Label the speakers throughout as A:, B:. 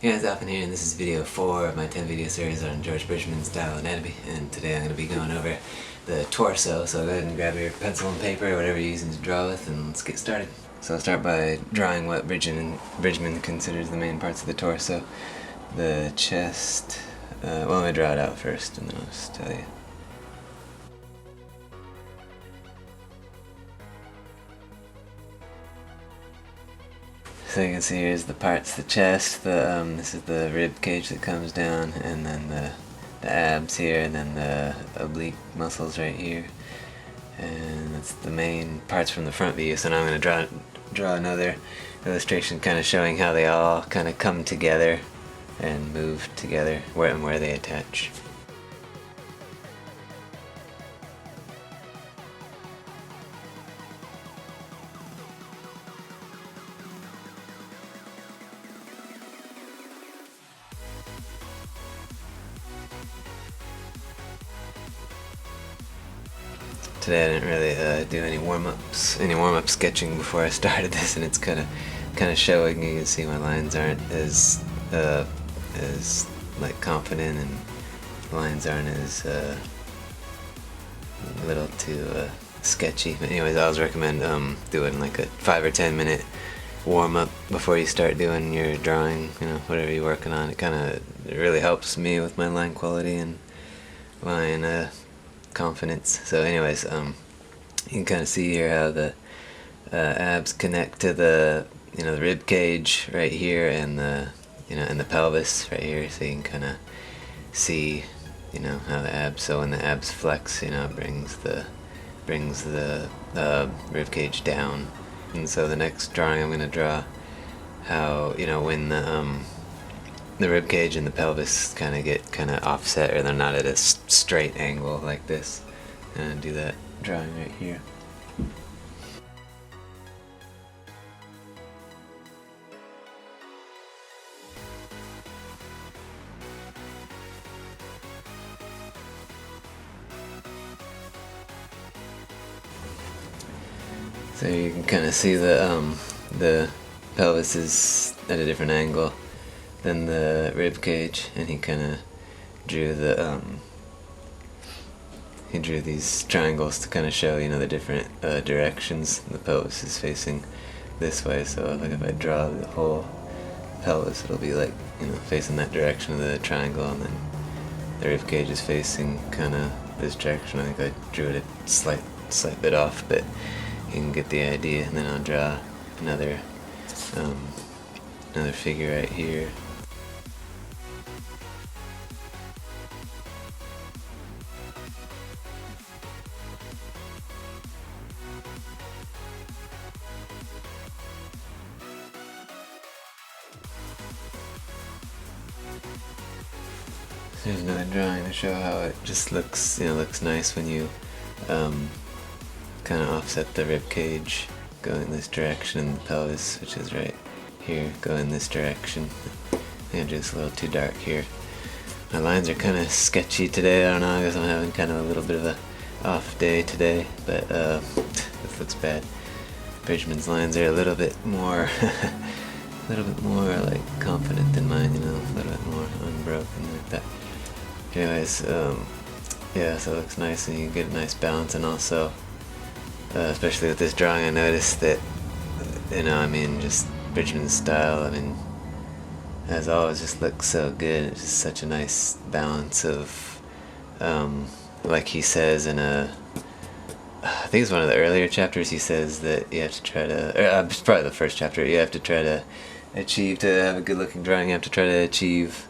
A: Hey guys, Alvin here, and this is video 4 of my 10 video series on George Bridgman's style anatomy, and today I'm going to be going over the torso, so go ahead and grab your pencil and paper or whatever you're using to draw with, and let's get started. So I'll start by drawing what Bridgman considers the main parts of the torso. The chest, well, let me draw it out first, and then I'll just tell you. So you can see here's the parts, the chest, this is the rib cage that comes down, and then the abs here, and then the oblique muscles right here. And that's the main parts from the front view. So now I'm going to draw another illustration kind of showing how they all kind of come together and move together, where they attach. Today I didn't really do any warm-up sketching before I started this, and it's kind of showing. You can see my lines aren't as like confident, and lines aren't as a little too sketchy. But anyways, I always recommend doing like a 5 or 10 minute warm-up before you start doing your drawing. You know, whatever you're working on. It really helps me with my line quality and line confidence. So anyways, you can kind of see here how the abs connect to the the rib cage right here, and the and the pelvis right here. So you can kind of see how the abs. So when the abs flex, it brings the rib cage down. And so the next drawing I'm going to draw how when the rib cage and the pelvis get offset, or they're not at a straight angle like this. And do that drawing right here. So you can kind of see the pelvis is at a different angle than the rib cage, and he kind of drew these triangles to kind of show the different directions. The pelvis is facing this way, so like if I draw the whole pelvis, it'll be like facing that direction of the triangle, and then the rib cage is facing kind of this direction. I think I drew it a slight bit off, but you can get the idea. And then I'll draw another figure right here. Here's another drawing to show how it just looks nice when you kind of offset the rib cage, go in this direction, and the pelvis, which is right here, go in this direction. I think I drew this a little too dark here. My lines are kind of sketchy today. I don't know, I guess I'm having kind of a little bit of a off day today, but this looks bad. Bridgman's lines are a little bit more like confident than mine, a little bit more unbroken like that. Anyways, yeah, so it looks nice, and you get a nice balance. And also, especially with this drawing, I noticed that, just Bridgman's style, as always, just looks so good. It's just such a nice balance of, like he says in I think it's one of the earlier chapters, he says that you have to try to, it's probably the first chapter, you have to try to have a good looking drawing, you have to try to achieve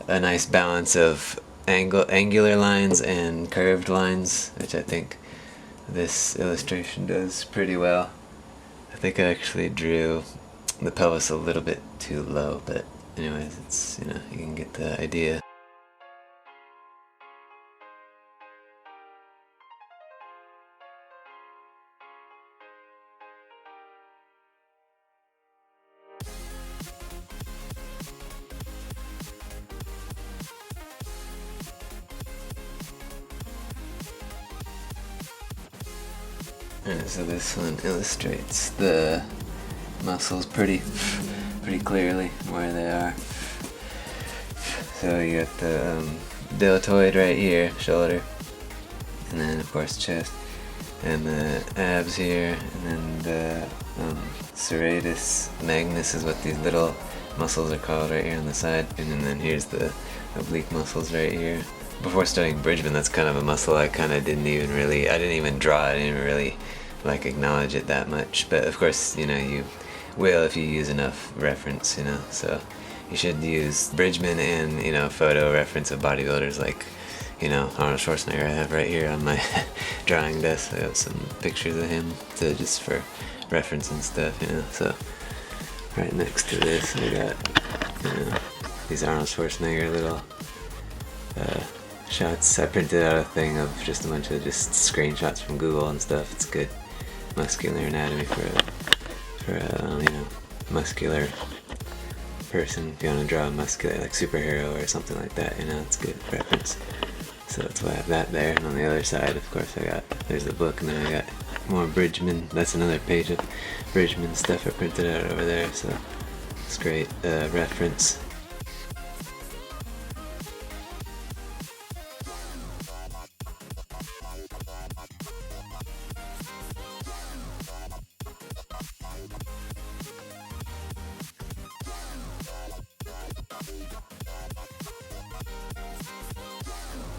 A: a nice balance of angular lines and curved lines, which I think this illustration does pretty well. I think I actually drew the pelvis a little bit too low, but anyways, it's you can get the idea. Alright, so this one illustrates the muscles pretty clearly where they are. So you got the deltoid right here, shoulder, and then of course chest, and the abs here, and then the serratus magnus is what these little muscles are called right here on the side, and then here's the oblique muscles right here. Before studying Bridgman, that's kind of a muscle I kind of didn't even draw it, I didn't even really like acknowledge it that much, but of course, you know, you will if you use enough reference, you know, so you should use Bridgman and, you know, photo reference of bodybuilders like, you know, Arnold Schwarzenegger I have right here on my drawing desk. I got some pictures of him to just for reference and stuff, you know, so right next to this I got, you know, these Arnold Schwarzenegger little shots. I printed out a thing of just a bunch of just screenshots from Google and stuff. It's good muscular anatomy for a you know, muscular person. If you want to draw a muscular, like superhero or something like that, you know, it's good reference. So that's why I have that there. And on the other side, of course, there's the book, and then I got more Bridgman. That's another page of Bridgman stuff I printed out over there, so it's great reference.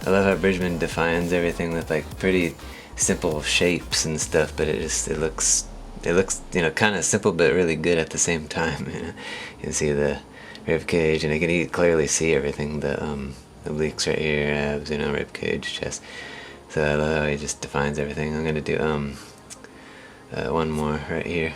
A: I love how Bridgman defines everything with like pretty simple shapes and stuff, but it looks you know, kind of simple but really good at the same time. You know? You can see the rib cage, and you can clearly see everything. The obliques right here, abs, you know, rib cage, chest. So I love how he just defines everything. I'm gonna do one more right here.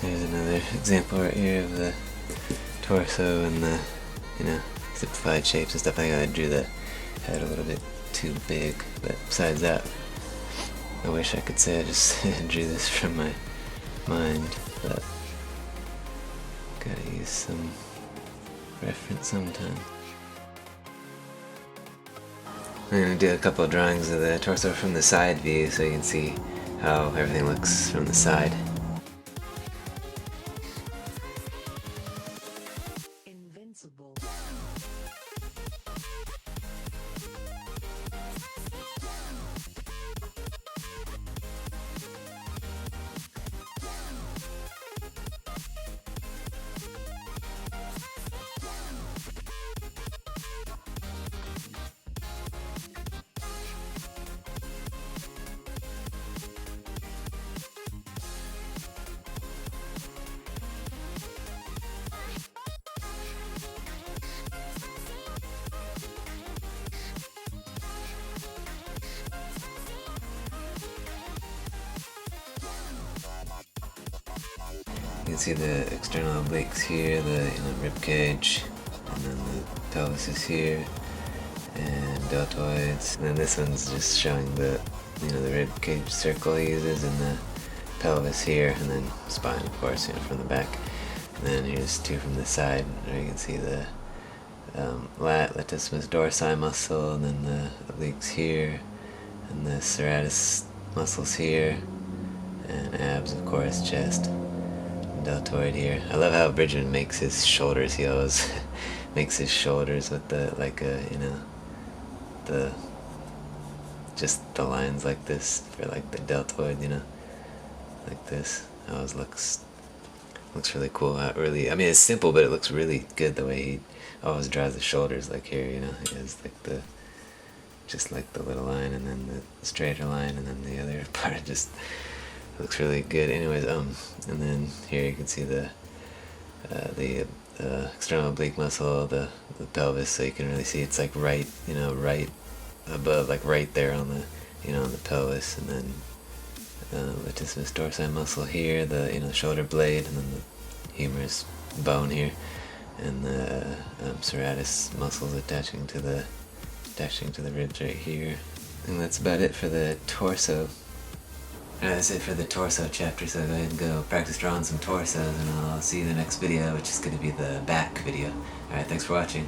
A: Here's another example right here of the torso and the, you know, simplified shapes and stuff. I think I drew the head a little bit too big, but besides that, I wish I could say I just drew this from my mind, but gotta use some reference sometime. I'm gonna do a couple of drawings of the torso from the side view so you can see how everything looks from the side.
B: Invincible.
A: You can see the external obliques here, the, you know, rib cage, and then the pelvis is here, and deltoids. And then this one's just showing the, you know, the rib cage circle he uses, and the pelvis here, and then spine, of course, you know, from the back. And then here's two from the side, where you can see the latissimus dorsi muscle, and then the obliques here, and the serratus muscles here, and abs, of course, chest. Deltoid here. I love how Bridgman makes his shoulders. He always makes his shoulders with the, like a, you know, the, just the lines like this for like the deltoid, you know, like this. It always looks really cool. Really, I mean, it's simple, but it looks really good the way he always draws the shoulders. Like here, you know, he has like the, just like the little line, and then the straighter line, and then the other part just looks really good. Anyways, and then here you can see the external oblique muscle, the pelvis, so you can really see it's like right, you know, right above, like right there on the, you know, on the pelvis, and then latissimus dorsi muscle here, the, you know, shoulder blade, and then the humerus bone here, and the serratus muscles attaching to the ribs right here. And that's about it for the torso. Alright, that's it for the torso chapter, so go ahead and go practice drawing some torsos, and I'll see you in the next video, which is going to be the back video. Alright, thanks for watching.